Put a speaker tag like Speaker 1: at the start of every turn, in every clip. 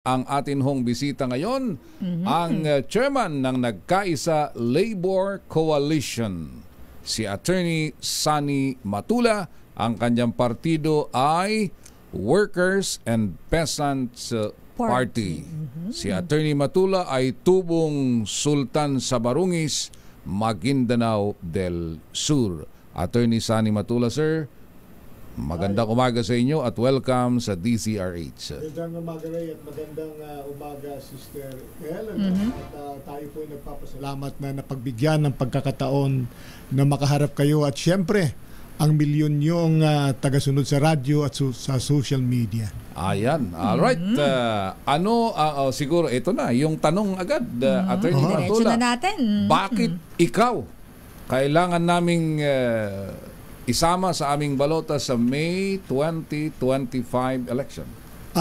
Speaker 1: Ang atin hong bisita ngayon, ang chairman ng Nagkaisa Labor Coalition, si Attorney Sani Matula. Ang kanyang partido ay Workers and Peasants Party. Si Attorney Matula ay tubong sultan sa Barungis, Maguindanao del Sur. Attorney Sani Matula, sir, magandang umaga sa inyo at welcome sa DZRH.
Speaker 2: Magandang umaga, Ray, at magandang umaga, Sister Helen. At tayo po ay nagpapasalamat na napagbigyan ng pagkakataon na makaharap kayo at syempre ang milyon yung tagasunod sa radyo at sa social media.
Speaker 1: Ayan, alright. Siguro ito na, yung tanong agad, Attorney Matula.
Speaker 3: Na natin.
Speaker 1: Bakit ikaw kailangan naming isama sa aming balota sa May 2025 election?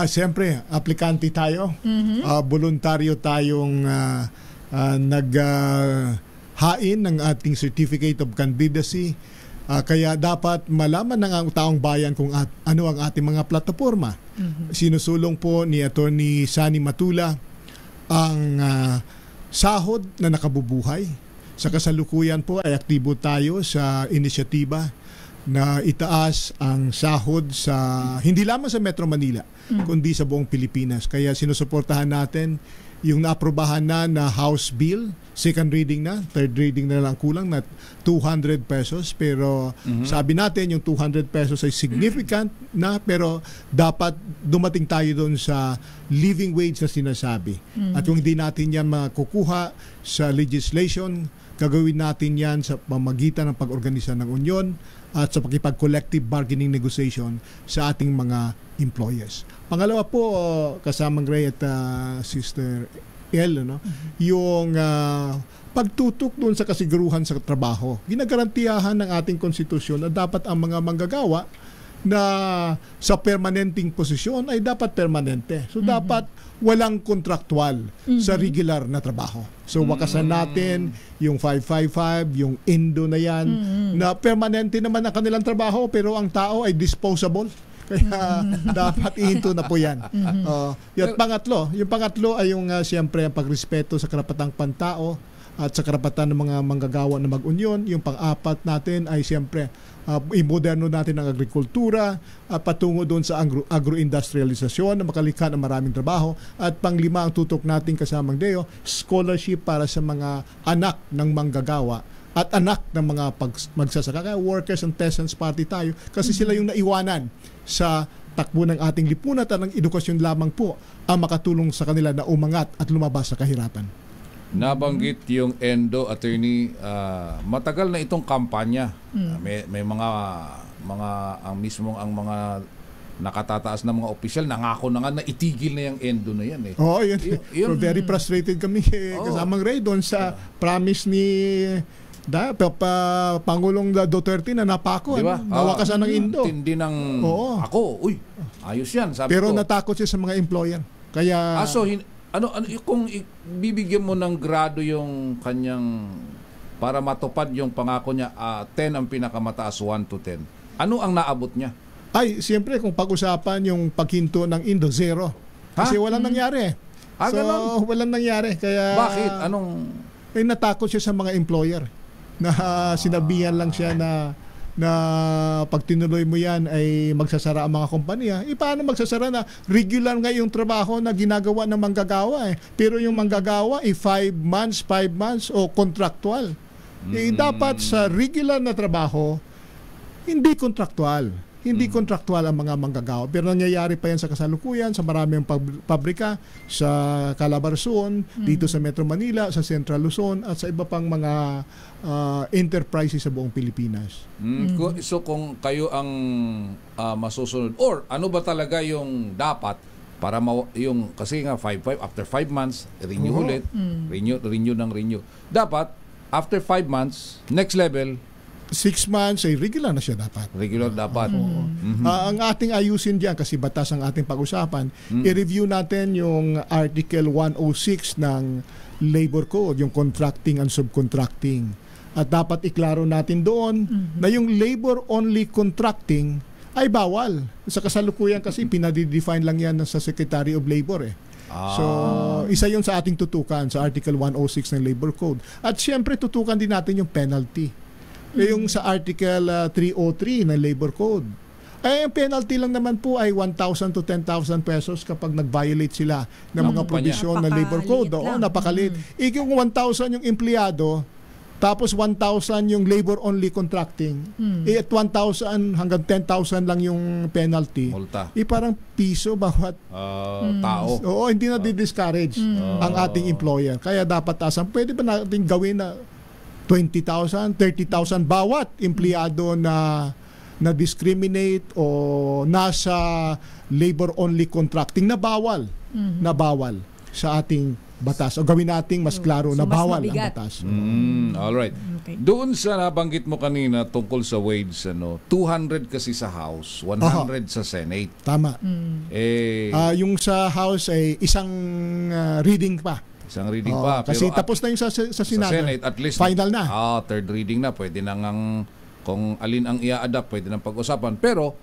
Speaker 2: Siyempre, aplikante tayo. Voluntaryo tayong naghain ng ating Certificate of Candidacy. Kaya dapat malaman ng taong bayan kung ano ang ating mga plataforma. Sinusulong po ni Attorney Sani Matula ang sahod na nakabubuhay. Sa kasalukuyan po ay aktibo tayo sa inisyatiba na itaas ang sahod sa hindi lamang sa Metro Manila kundi sa buong Pilipinas. Kaya sinusuportahan natin yung naaprobahan na House Bill, second reading na, third reading na lang kulang na 200 pesos. Pero sabi natin yung 200 pesos ay significant na, pero dapat dumating tayo doon sa living wage na sinasabi. At kung hindi natin yan makukuha sa legislation, gagawin natin yan sa pamagitan ng pag-organisa ng union at sa pakipag-collective bargaining negotiation sa ating mga employers. Pangalawa po, kasamang Ray at Sister El, yung pagtutok doon sa kasiguruhan sa trabaho. Ginagarantiyahan ng ating konstitusyon na dapat ang mga manggagawa na sa permanenteng posisyon ay dapat permanente. So dapat walang kontraktual sa regular na trabaho. So wakasan natin yung 555, yung Indo na yan, na permanente naman ang kanilang trabaho pero ang tao ay disposable. Kaya dapat ihinto na po yan. Yung pangatlo ay yung siyempre ang pagrespeto sa karapatang pantao at sa karapatan ng mga manggagawa na mag-union. Yung pang-apat natin ay siyempre i-moderno natin ang agrikultura at patungo doon sa agro-industrialisasyon na makalikha ng maraming trabaho. At panglima ang tutok natin kasamang Deo, scholarship para sa mga anak ng manggagawa at anak ng mga magsasaka. Kaya Workers and Peasants Party tayo kasi sila yung naiwanan sa takbo ng ating lipunan at ang edukasyon lamang po ang makatulong sa kanila na umangat at lumabas sa kahirapan.
Speaker 1: Nabanggit yung Endo, Attorney, matagal na itong kampanya. May mga ang mismong ang mga nakatataas na mga opisyal nangako na nga na itigil na yung Endo na yan.
Speaker 2: Oo, yun. Very frustrated kami kasamang Ray doon sa promise ni Pangulong Duterte na napako,
Speaker 1: diba?
Speaker 2: nawakasan ng Indo.
Speaker 1: Tindi ng ako, ayos yan, sabi
Speaker 2: pero
Speaker 1: ko.
Speaker 2: natakot siya sa mga employer. Kaya
Speaker 1: kung bibigyan mo ng grado yung kanyang para matupad yung pangako niya, 10 ang pinakamataas, 1 to 10. Ano ang naabot niya?
Speaker 2: Ay, siyempre kung pag-usapan yung paghinto ng Indo, 0. Kasi walang nangyari. Walang nangyari. Kaya
Speaker 1: bakit?
Speaker 2: natakot siya sa mga employer na sinabihan lang siya na pag tinuloy mo yan ay magsasara ang mga kumpanya. Paano magsasara na regular nga yung trabaho na ginagawa ng manggagawa pero yung manggagawa 5 months o contractual. Dapat sa regular na trabaho hindi contractual. Hindi kontraktual ang mga manggagawa. Pero nangyayari pa yan sa kasalukuyan, sa maraming pabrika, sa Calabarzon, dito sa Metro Manila, sa Central Luzon, at sa iba pang mga enterprises sa buong Pilipinas.
Speaker 1: So kung kayo ang masusunod, or ano ba talaga yung dapat para yung, kasi nga 5-5, after 5 months, renew ulit, renew. Dapat, after 5 months, next level,
Speaker 2: 6 months ay regular na siya dapat.
Speaker 1: Regular dapat.
Speaker 2: Ang ating ayusin diyan kasi batas ang ating pag-usapan, i-review natin yung Article 106 ng Labor Code, yung contracting and subcontracting. At dapat iklaro natin doon na yung labor-only contracting ay bawal. Sa kasalukuyan kasi pinadidefine lang yan sa Secretary of Labor So, isa yun sa ating tutukan sa Article 106 ng Labor Code. At siyempre, tutukan din natin yung penalty. Yung sa Article 303 ng Labor Code. Ang penalty lang naman po ay 1,000 to 10,000 pesos kapag nag-violate sila ng mga provision ng Labor Code. Oo, napakalit. Yung 1,000 yung empleyado, tapos 1,000 yung labor-only contracting. At 1,000 hanggang 10,000 lang yung penalty.
Speaker 1: Multa.
Speaker 2: Parang piso bawat
Speaker 1: tao.
Speaker 2: Oo, hindi na di-discourage ang ating employer. Kaya dapat tasan. Pwede ba natin gawin na 20,000, 30,000 bawat empleyado na discriminate o nasa labor-only contracting na bawal sa ating batas. O gawin nating mas klaro na bawal ang batas.
Speaker 1: All right. Okay. Doon sa nabanggit mo kanina tungkol sa wage, 200 kasi sa House, 100 sa Senate.
Speaker 2: Tama. Yung sa House ay isang reading pa.
Speaker 1: Isang reading pa.
Speaker 2: Kasi pero tapos na yung sa
Speaker 1: Senate, at least
Speaker 2: final na.
Speaker 1: Third reading na. Pwede nang kung alin ang i-adapt, pwede nang pag-usapan. Pero,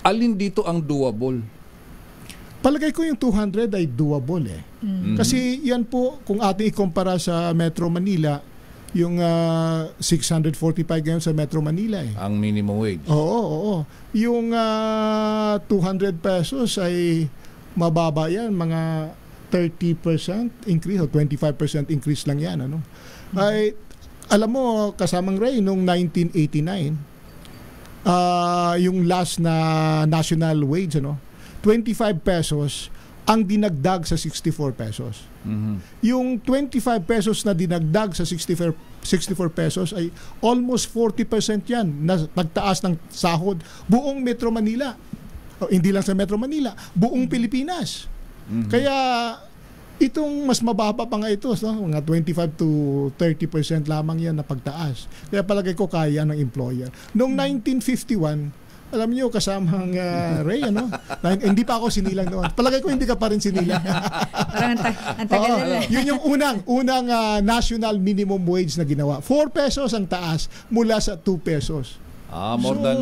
Speaker 1: alin dito ang doable?
Speaker 2: Palagay ko yung 200 ay doable eh. Kasi yan po, kung ating ikumpara sa Metro Manila, yung 645 ngayon sa Metro Manila eh.
Speaker 1: Ang minimum wage.
Speaker 2: Oo. Yung 200 pesos ay mababa yan, mga 30% increase o 25% increase lang yan. Ay, alam mo, kasamang Ray, noong 1989, yung last na national wage, 25 pesos ang dinagdag sa 64 pesos. Yung 25 pesos na dinagdag sa 64 pesos ay almost 40% yan na pagtaas ng sahod buong Metro Manila. O, hindi lang sa Metro Manila, buong Pilipinas. Kaya itong mas mababa pa nga ito, mga 25 to 30% lamang yan na pagtaas. Kaya palagay ko kaya ng employer. Noong 1951, alam niyo, kasamang Ray, hindi pa ako sinilang noon. Palagay ko hindi ka pa rin sinilang.
Speaker 3: Parang ang tagal na.
Speaker 2: Yun yung unang national minimum wage na ginawa. 4 pesos ang taas mula sa 2 pesos.
Speaker 1: More than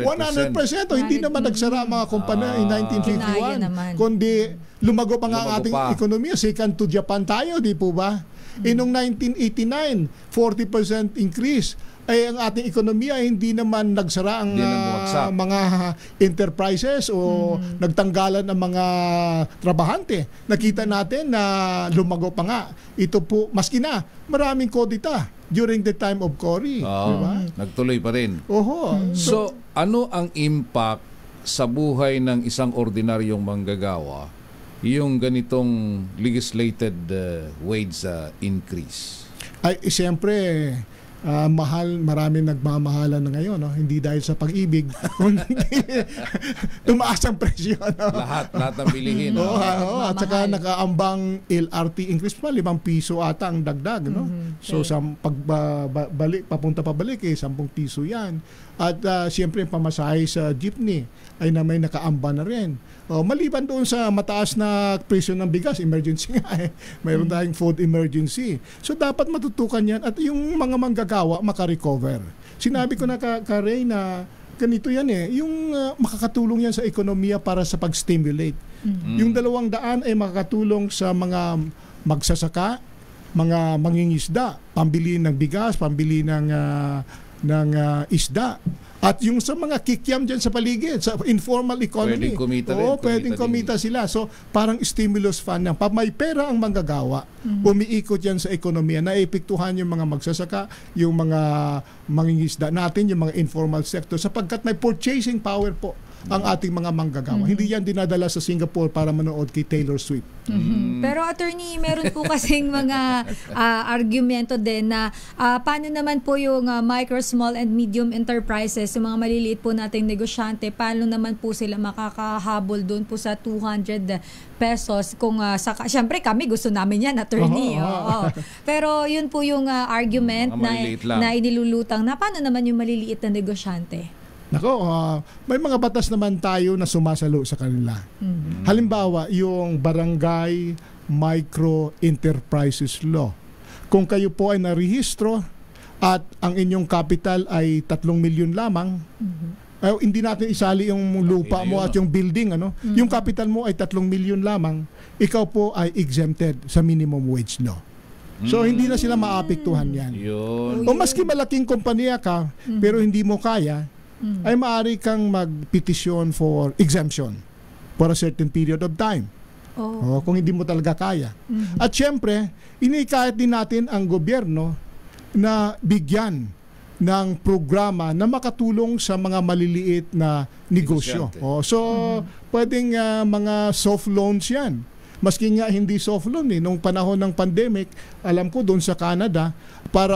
Speaker 1: 100%.
Speaker 2: 100%. Hindi naman nagsara ang mga kumpanya in 1951. Kundi lumago pa nga ang ating ekonomiya. Second to Japan tayo, di po ba? Noong 1989, 40% increase. Ay ang ating ekonomiya ay hindi naman nagsara ang mga enterprises o nagtanggalan ng mga trabahante. Nakita natin na lumago pa nga. Ito po, maski na maraming kodita during the time of Cory. Diba?
Speaker 1: Nagtuloy pa rin.
Speaker 2: So,
Speaker 1: ano ang impact sa buhay ng isang ordinaryong manggagawa yung ganitong legislated wage increase?
Speaker 2: Ay, siyempre, maraming nagmamahalan na ngayon, hindi dahil sa pag-ibig, kundi tumaas ang presyo.
Speaker 1: Lahat ng bilihin.
Speaker 2: At saka nakaambang LRT increase pa, 5 piso ata ang dagdag. So sa papunta pabalik 10 piso yan. At siyempre pamasahe sa jeepney ay na may nakaamba na rin. Maliban doon sa mataas na presyo ng bigas, emergency nga mayroon tayong food emergency. So dapat matutukan yan at yung mga manggagawa makarecover. Sinabi ko na Ray na ganito yan yung makakatulong yan sa ekonomiya para sa pag-stimulate. Yung 200 ay makakatulong sa mga magsasaka, mga mangingisda, pambili ng bigas, pambili ng isda. At yung sa mga kikiam dyan sa paligid, sa informal economy. Pwedeng kumita sila. So, parang stimulus fund yan. May pera ang manggagawa, umiikot yan sa ekonomiya, naepektuhan yung mga magsasaka, yung mga mangingisda natin, yung mga informal sector, sapagkat may purchasing power po ang ating mga manggagawa. Hindi yan dinadala sa Singapore para manood kay Taylor Swift.
Speaker 3: Pero attorney, meron po kasing mga argumento din na paano naman po yung micro, small and medium enterprises, yung mga maliliit po nating negosyante, paano naman po sila makakahabol doon po sa 200 pesos kung syempre kami gusto namin yan, attorney. Pero yun po yung argument na inilulutang na paano naman yung maliliit na negosyante.
Speaker 2: Nako, may mga batas naman tayo na sumasalo sa kanila. Halimbawa, yung Barangay Micro Enterprises Law. Kung kayo po ay narehistro at ang inyong capital ay 3 milyon lamang, hindi natin isali yung lupa mo at yung building, ano? Yung capital mo ay 3 milyon lamang, ikaw po ay exempted sa minimum wage law. So hindi na sila maapektuhan yan.
Speaker 1: Yun.
Speaker 2: O maski malaking kompanya ka, pero hindi mo kaya, ay maaari kang magpetisyon for exemption for a certain period of time. Kung hindi mo talaga kaya. At syempre, inikayat din natin ang gobyerno na bigyan ng programa na makatulong sa mga maliliit na negosyo. Pwedeng mga soft loans yan. Maski nga hindi soft loan nung panahon ng pandemic, alam ko doon sa Canada, para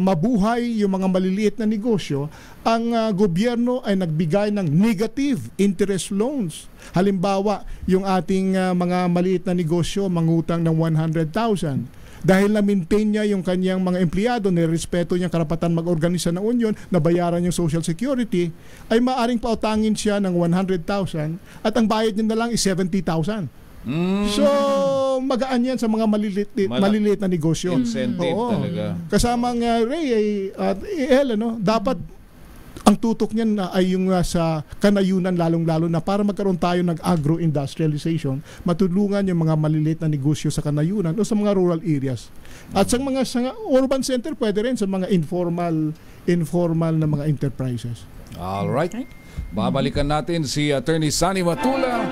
Speaker 2: mabuhay yung mga maliliit na negosyo, ang gobyerno ay nagbigay ng negative interest loans. Halimbawa, yung ating mga maliit na negosyo mangutang ng 100,000. Dahil na-maintain niya yung kanyang mga empleyado, nirespeto niyang karapatan mag-organisa ng union, nabayaran yung Social Security, ay maaring pautangin siya ng 100,000 at ang bayad niya na lang is 70,000. So, magaan yan sa mga maliliit na negosyo.
Speaker 1: Incentive talaga.
Speaker 2: Kasamang Ray at El, dapat ang tutok niyan ay yung sa kanayunan, lalong-lalo na para magkaroon tayo ng agro-industrialization, matulungan yung mga maliliit na negosyo sa kanayunan o sa mga rural areas. At sa mga urban center, pwede rin sa mga informal na mga enterprises.
Speaker 1: Alright. Babalikan natin si Attorney Sunny Matula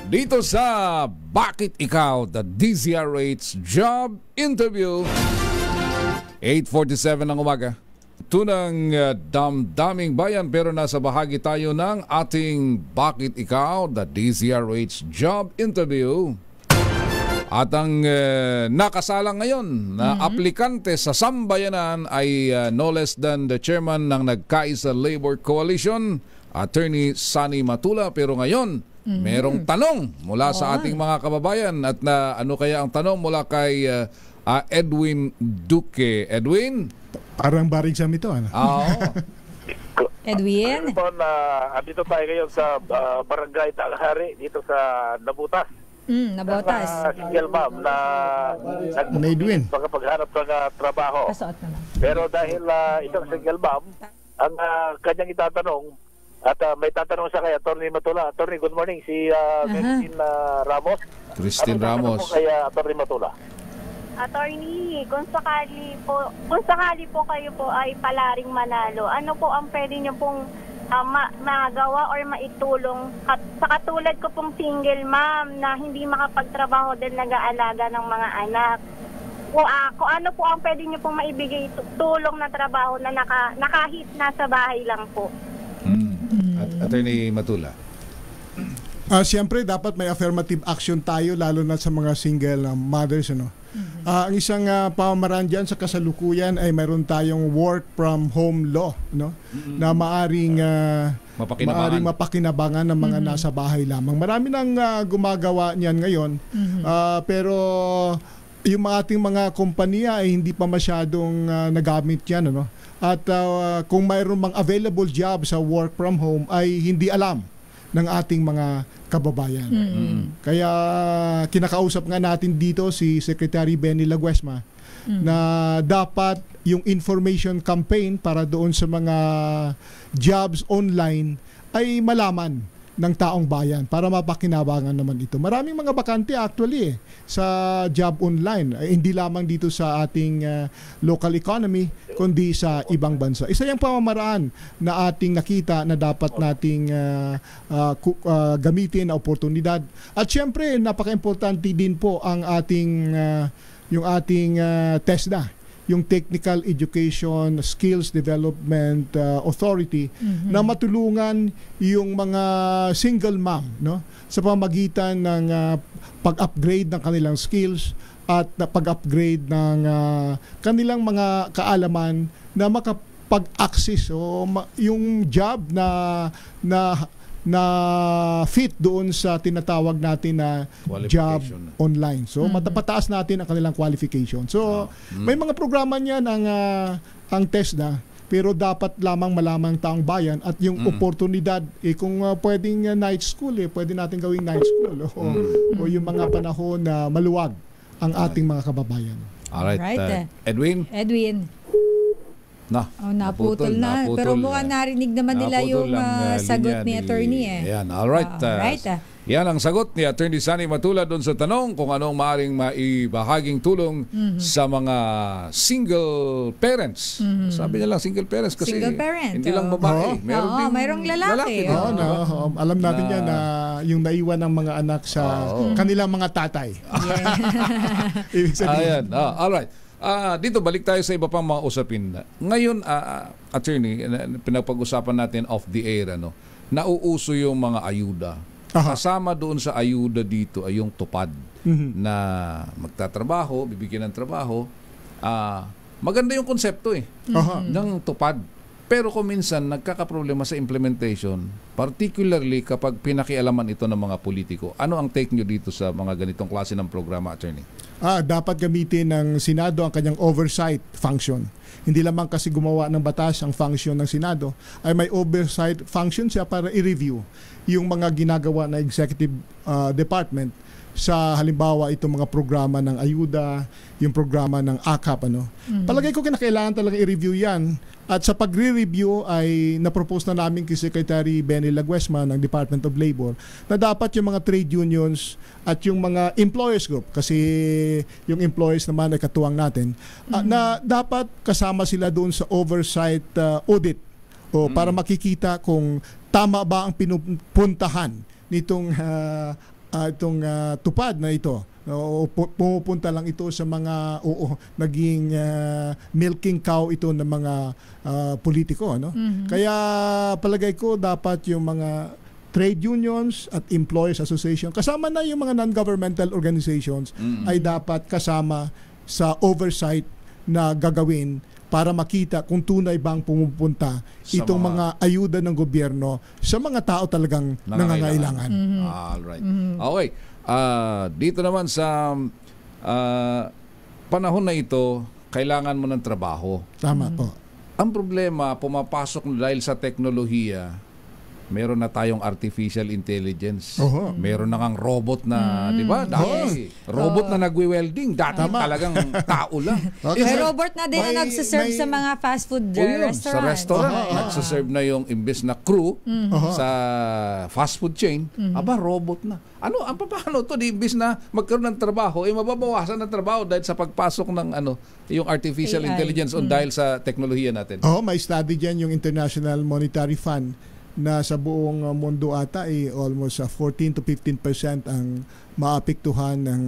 Speaker 1: dito sa Bakit Ikaw, the DZRH Job Interview. 8:47 ng umaga. Tunang damdaming bayan, pero nasa bahagi tayo ng ating Bakit Ikaw, the DZRH Job Interview. At ang nakasalang ngayon na aplikante sa sambayanan ay no less than the chairman ng Nagkaisa Labor Coalition, Attorney Sunny Matula. Pero ngayon, merong tanong mula sa ating mga kababayan. At ano kaya ang tanong mula kay Edwin Duque? Edwin?
Speaker 2: Parang barigsam ito.
Speaker 3: Edwin?
Speaker 4: Andito tayo ngayon sa Barangay Talahari, dito sa Nabutas.
Speaker 3: Nabutas.
Speaker 4: Single ma'am na
Speaker 2: Edwin,
Speaker 4: paghanap ng trabaho. Pero dahil isang single ma'am, ang kanyang itatanong, at may tatanong sa kay Attorney Matula. Attorney, good morning. Si Christine Ramos.
Speaker 1: Christine Ramos.
Speaker 4: Ano kay Attorney Matula?
Speaker 5: Attorney, kung sakali po kayo po ay palaring manalo, ano po ang pwede niyo pong magawa or maitulong sa katulad ko pong single ma'am na hindi makapagtrabaho dahil nag-aalaga ng mga anak? Kung ano po ang pwede niyo pong maibigay tulong na trabaho na nakahit nasa bahay lang po?
Speaker 1: Attorney Matula.
Speaker 2: Siyempre, dapat may affirmative action tayo, lalo na sa mga single mothers. Ang isang pamamaraan dyan sa kasalukuyan ay mayroon tayong work from home law, na maaring mapakinabangan ng mga nasa bahay lamang. Marami nang gumagawa niyan ngayon, pero yung ating mga kompanya ay hindi pa masyadong nagamit yan. At kung mayroon mang available job sa work from home ay hindi alam ng ating mga kababayan. Kaya kinakausap nga natin dito si Secretary Benny Laguesma na dapat yung information campaign para doon sa mga jobs online ay malaman ng taong bayan para mapakinabangan naman ito. Maraming mga bakante actually sa job online, hindi lamang dito sa ating local economy kundi sa ibang bansa. Isa yung pamamaraan na ating nakita na dapat nating gamitin na oportunidad. At syempre, napaka-importante din po ang ating yung ating TESDA, yung Technical Education Skills Development Authority, na matulungan yung mga single mom sa pamagitan ng pag-upgrade ng kanilang skills at pag-upgrade ng kanilang mga kaalaman na makapag-access yung job na fit doon sa tinatawag natin na job online. So, matapataas natin ang kanilang qualification. So, may mga programa niyan ang TESDA, pero dapat lamang malaman ng taong bayan at yung oportunidad, kung pwedeng night school, pwede natin gawing night school. O yung mga panahon na maluwag ang ating mga kababayan.
Speaker 1: Alright. Edwin?
Speaker 3: Naputol na. Pero mukhang narinig naman nila yung sagot ni attorney
Speaker 1: Ayan, alright. Yan ang sagot ni Attorney Sunny Matula doon sa tanong kung anong maaring maibahaging tulong sa mga single parents. Sabi niya lang single parents kasi hindi lang babae.
Speaker 3: Mayroong lalaki.
Speaker 2: Alam natin yan na yung naiwan ng mga anak sa kanilang mga tatay. Ibig sabihin.
Speaker 1: Alright. Dito balik tayo sa iba pang mga usapin. Ngayon, attorney, pinapag-usapan natin off the air, nauuso yung mga ayuda. Kasama doon sa ayuda dito ay yung tupad na magtatrabaho, bibigyan ng trabaho. Maganda yung konsepto ng tupad. Pero kung minsan nagkakaproblema sa implementation, particularly kapag pinakialaman ito ng mga politiko. Ano ang take nyo dito sa mga ganitong klase ng programa, attorney?
Speaker 2: Dapat gamitin ng Senado ang kanyang oversight function. Hindi lamang kasi gumawa ng batas ang function ng Senado, ay may oversight function siya para i-review yung mga ginagawa na executive department sa halimbawa itong mga programa ng ayuda, yung programa ng AKAP. Palagay ko kinakailangan talaga i-review yan. At sa pagre-review ay na-propose na namin kay Secretary Benny Laguesma ng Department of Labor na dapat yung mga trade unions at yung mga employers group, kasi yung employers naman ay katuwang natin, na dapat kasama sila doon sa oversight audit para makikita kung tama ba ang pinupuntahan nitong tupad na ito. Pumupunta lang ito sa mga naging milking cow ito ng mga politiko. Kaya palagay ko dapat yung mga trade unions at employers association, kasama na yung mga non-governmental organizations, ay dapat kasama sa oversight na gagawin para makita kung tunay bang pumupunta itong mga ayuda ng gobyerno sa mga tao talagang nangangailangan.
Speaker 1: Alright. Okay. Dito naman sa panahon na ito, kailangan mo ng trabaho.
Speaker 2: Tama po.
Speaker 1: Ang problema, pumapasok dahil sa teknolohiya, meron na tayong artificial intelligence. Meron na kang robot na, di ba? Dati, robot na nagwe-welding. Dati talagang tao lang.
Speaker 3: May robot na din na nagsaserve sa mga fast food restaurant.
Speaker 1: Sa restaurant, nagsaserve na yung imbes na crew sa fast food chain. Robot na. Paano to? Imbes na magkaroon ng trabaho, mababawasan ng trabaho dahil sa pagpasok ng yung artificial intelligence dahil sa teknolohiya natin.
Speaker 2: May study dyan yung International Monetary Fund na sa buong mundo ata ay almost 14 to 15% ang maapektuhan ng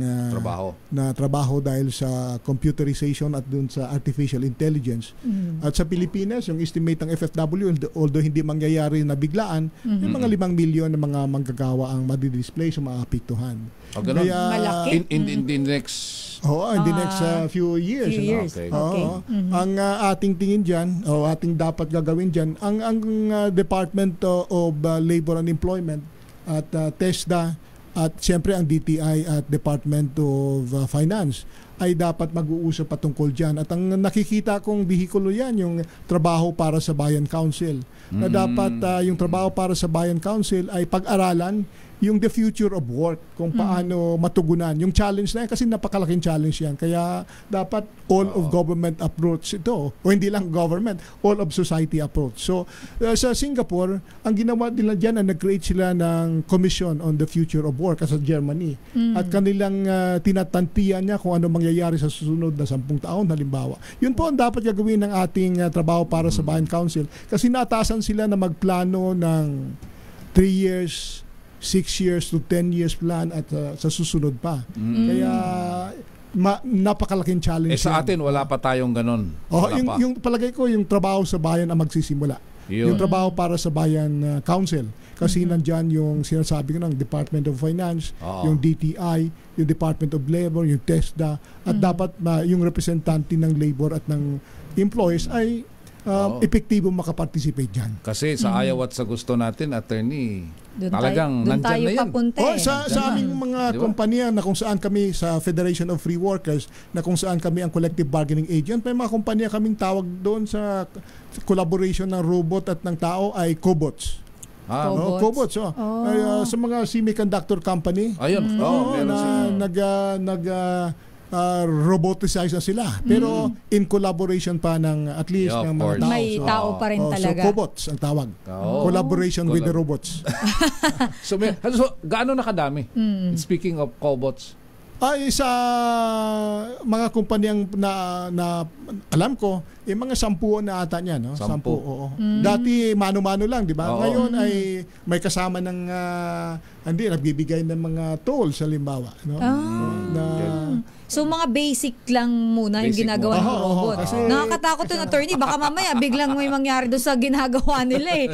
Speaker 2: trabaho dahil sa computerization at dun sa artificial intelligence. At sa Pilipinas, yung estimate ng FFW, although hindi mangyayari na biglaan, yung mga 5 milyon na mga manggagawa ang madidisplay sa maapektuhan.
Speaker 3: Malaki?
Speaker 1: In the next
Speaker 2: in the next few years.
Speaker 1: Okay.
Speaker 2: Ang ating tingin dyan, ating dapat gagawin dyan, ang Department of Labor and Employment at TESDA at siyempre ang DTI at Department of Finance ay dapat mag-uusap patungkol dyan. At ang nakikita kong bihikulo yan, yung Trabaho para sa Bayan Council. Na dapat yung Trabaho para sa Bayan Council ay pag-aralan yung the future of work, kung paano matugunan yung challenge na yan, kasi napakalaking challenge yan. Kaya dapat all of government approach ito, o hindi lang government, all of society approach. So sa Singapore, ang ginawa nila dyan, nag-create sila ng Commission on the Future of Work sa Germany. At kanilang tinatantiyan niya kung ano mangyayari sa susunod na 10 taon halimbawa. Yun po ang dapat gagawin ng ating Trabaho para sa Bayan Council, kasi nataasan sila na magplano ng 3 years, 6 years to 10 years plan at sa susunod pa. Kaya napakalaking challenge.
Speaker 1: Sa atin wala pa tayong ganon.
Speaker 2: Yung palagay ko yung Trabaho sa Bayan ang magsisimula. Yung Trabaho para sa Bayan Council. Kasi nandyan yung sinasabi ko ng Department of Finance, yung DTI, yung Department of Labor, yung TESDA, at dapat yung representante ng labor at ng employees ay epektibo makaparticipate dyan.
Speaker 1: Kasi sa ayaw at sa gusto natin, attorney, talagang nandyan na yan.
Speaker 2: Sa aming mga kumpanya na kung saan kami sa Federation of Free Workers, na kung saan kami ang collective bargaining agent, may mga kumpanya kaming tawag doon sa collaboration ng robot at ng tao ay cobots. Cobots. Sa mga semiconductor company.
Speaker 1: Ayun.
Speaker 2: roboticize na sila. Pero in collaboration pa ng at least
Speaker 1: Yeah,
Speaker 2: ng
Speaker 1: of
Speaker 2: mga
Speaker 1: course.
Speaker 2: tao.
Speaker 3: May tao pa rin talaga.
Speaker 2: So cobots ang tawag.
Speaker 1: Oh.
Speaker 2: Collaboration with the robots.
Speaker 1: So gaano nakadami? Speaking of cobots.
Speaker 2: Ay sa mga kumpanyang na alam ko, mga 10 na ata niya, no? 10, oo. Dati mano-mano lang, di ba?
Speaker 1: Oo.
Speaker 2: Ngayon ay may kasama ng nagbibigay ng mga tolls halimbawa, no?
Speaker 3: So mga basic lang muna yung
Speaker 1: Basic
Speaker 3: ginagawa ng
Speaker 2: muna. Oo,
Speaker 3: robot.
Speaker 2: kasi
Speaker 3: Nakakatakot yung attorney. Baka mamaya biglang may mangyari doon sa ginagawa nila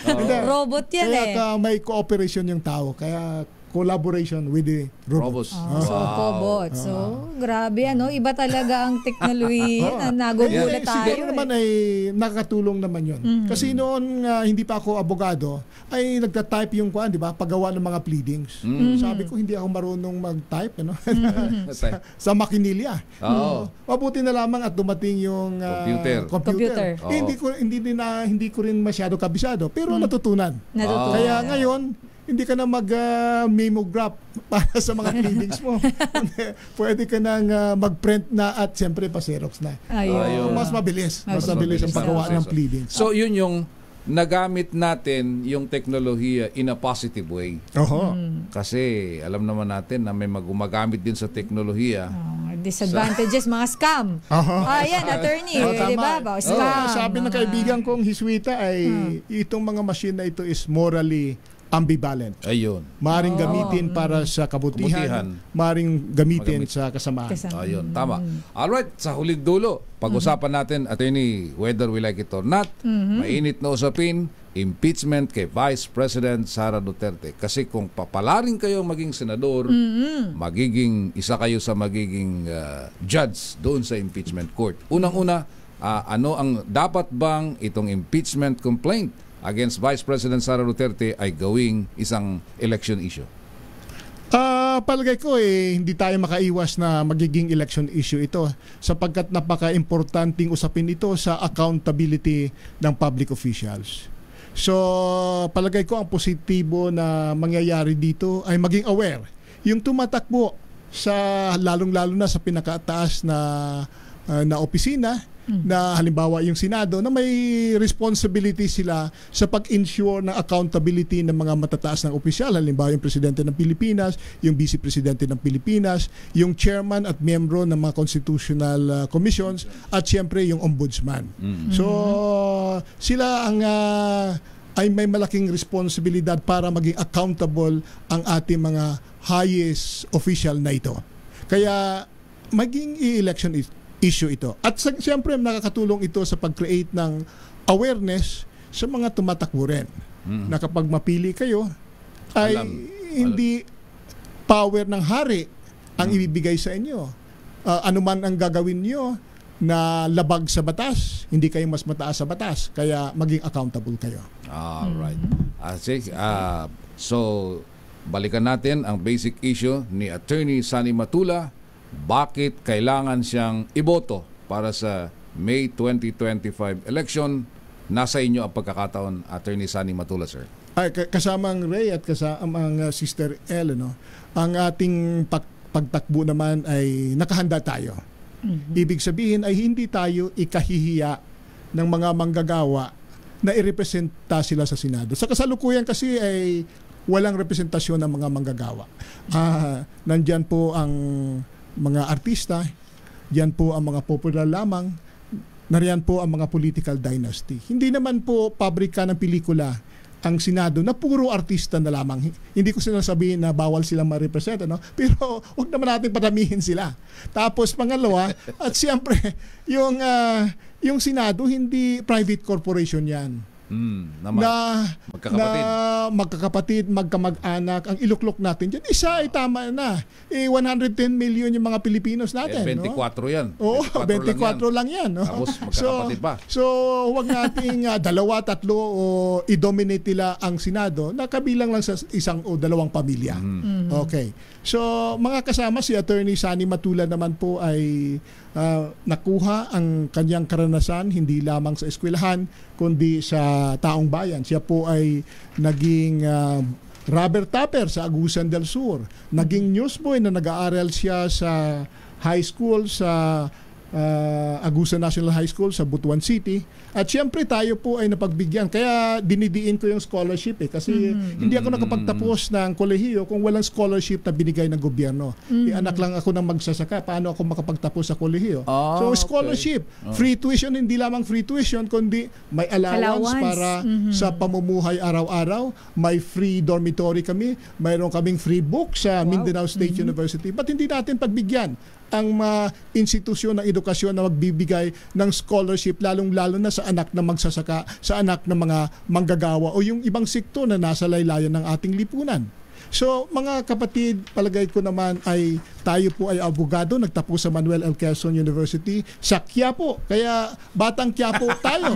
Speaker 2: Hindi.
Speaker 3: Robot yan
Speaker 2: Kaya may cooperation yung tao. Kaya collaboration with the robots.
Speaker 3: So, cobot. So, grabe iba talaga ang teknolohiya na nagugulat tayo.
Speaker 2: Siguro naman ay nakakatulong naman yun. Kasi noon hindi pa ako abogado, ay nagta-type yung di ba? Paggawa ng mga pleadings. Sabi ko, hindi ako marunong mag-type, sa makinilya. Mabuti na lamang at dumating yung computer. Hindi ko rin masyado kabisado, pero natutunan. Kaya ngayon, hindi ka na mag-memograph para sa mga pleadings mo. Pwede ka nang mag-print na at siyempre pa-xerox na. Mas mabilis. Mas mabilis ang paggawa ng pleadings.
Speaker 1: So yun yung nagamit natin yung teknolohiya in a positive way. Kasi alam naman natin na may gumagamit din sa teknolohiya.
Speaker 3: Disadvantages, mga scam. Yan, attorney. Diba? Scam.
Speaker 2: Sabi ng kaibigan kong Hiswita ay itong mga machine na ito is morally ambivalent.
Speaker 1: Ayun.
Speaker 2: Maring gamitin para sa kabutihan, maring gamitin sa kasamaan.
Speaker 1: Ayun, tama. Alright, sa huling dulo, pag-usapan natin, attorney, whether we like it or not, mainit na usapin, impeachment kay Vice President Sara Duterte. Kasi kung papalaring kayo maging senador, magiging isa kayo sa magiging judge doon sa impeachment court. Unang-una, ano ang dapat bang itong impeachment complaint against Vice President Sara Duterte ay gawing isang election issue?
Speaker 2: Palagay ko hindi tayo makaiwas na magiging election issue ito sapagkat napaka-importanting usapin ito sa accountability ng public officials. So, palagay ko ang positibo na mangyayari dito ay maging aware. Yung tumatakbo sa lalong-lalo na sa pinakataas na opisina, na halimbawa yung Senado, na may responsibility sila sa pag-ensure ng accountability ng mga matataas ng opisyal, halimbawa yung Presidente ng Pilipinas, yung Vice Presidente ng Pilipinas, yung Chairman at miyembro ng mga constitutional commissions, at siyempre yung Ombudsman. So sila ang ay may malaking responsibilidad para maging accountable ang ating mga highest official na ito. Kaya maging election issue ito. At siyempre nakakatulong ito sa pag-create ng awareness sa mga tumatakbo rin. Na kapag mapili kayo ay hindi power ng hari ang ibibigay sa inyo. Ano man ang gagawin nyo na labag sa batas, hindi kayo mas mataas sa batas. Kaya maging accountable kayo.
Speaker 1: Alright. So, balikan natin ang basic issue ni Attorney Sani Matula. Bakit kailangan siyang iboto para sa May 2025 election? Nasa inyo ang pagkakataon, Attorney Sani Matula, sir.
Speaker 2: Kasamang Ray at kasamang Sister El, ang ating pagtakbo naman ay nakahanda tayo. Ibig sabihin ay hindi tayo ikahihiya ng mga manggagawa na irepresenta sila sa Senado. Sa kasalukuyan kasi ay walang representasyon ng mga manggagawa. Nandyan po ang mga artista, yan po ang mga popular lamang, nariyan po ang mga political dynasty. Hindi naman po pabrika ng pelikula ang Senado na puro artista na lamang. Hindi ko sinasabihin na bawal silang ma-represent, pero huwag naman natin padamihin sila. Tapos pangalawa, at siyempre, yung Senado, hindi private corporation yan. Magkakapatid, magkamag-anak, ang iluklok natin dyan, isa ay tama na. 110 million yung mga Pilipinos natin.
Speaker 1: 24 yan.
Speaker 2: Oo, 24 lang yan.
Speaker 1: Tapos magkakapatid pa.
Speaker 2: So, huwag nating 2, 3 o i-dominate nila ang Senado na kabilang lang sa 1 o 2 pamilya. Okay. So, mga kasama, si Attorney Sani Matula naman po ay nakuha ang kanyang karanasan hindi lamang sa eskwelahan kundi sa taong bayan. Siya po ay naging rubber tapper sa Agusan del Sur. Naging newsboy na nag-aaral siya sa high school sa Agusan National High School sa Butuan City. At siyempre tayo po ay napagbigyan. Kaya dinidiin ko yung scholarship kasi hindi ako nakapagtapos ng kolehiyo kung walang scholarship na binigay ng gobyerno. Anak lang ako ng magsasaka. Paano ako makapagtapos sa kolehiyo? So scholarship, free tuition, hindi lamang free tuition kundi may allowance para sa pamumuhay araw-araw. May free dormitory kami. Mayroon kaming free book sa Mindanao State University. Ba't hindi natin pagbigyan ang institusyon ng edukasyon na magbibigay ng scholarship lalong-lalo na sa anak na magsasaka, sa anak ng mga manggagawa o yung ibang sektor na nasa laylayan ng ating lipunan. So mga kapatid, palagay ko naman ay tayo po ay abogado, nagtapos sa Manuel L. Quezon University sa Quiapo. Kaya batang Quiapo tayo.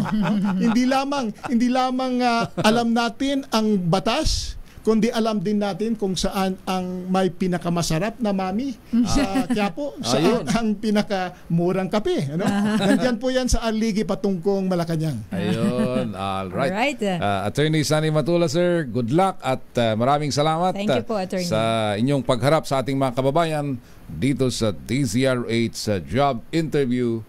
Speaker 2: Hindi lamang alam natin ang batas, kundi alam din natin kung saan ang may pinakamasarap na mami sa Quiapo, saan ang pinakamurang kape. Ano? Nandiyan po yan sa Aligi Patungkong, Malacanang.
Speaker 1: Ayun, alright.
Speaker 3: Alright.
Speaker 1: Attorney Sunny Matula, sir, good luck at maraming salamat.
Speaker 3: Thank you po, Attorney.
Speaker 1: Sa inyong pagharap sa ating mga kababayan dito sa DZRH job interview,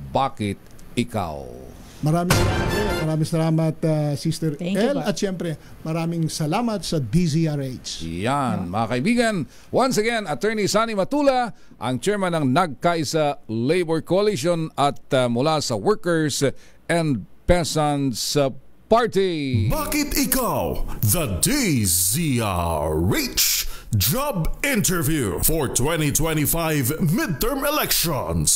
Speaker 1: Bakit Ikaw?
Speaker 2: Maraming salamat, Sister
Speaker 3: Thank you
Speaker 2: El.
Speaker 3: po.
Speaker 2: At siyempre, maraming salamat sa DZRH.
Speaker 1: Yan, mga kaibigan. Once again, Attorney Sunny Matula, ang chairman ng Nagkaisa Labor Coalition at mula sa Workers and Peasants Party.
Speaker 6: Bakit Ikaw? The DZRH Job Interview for 2025 Midterm Elections.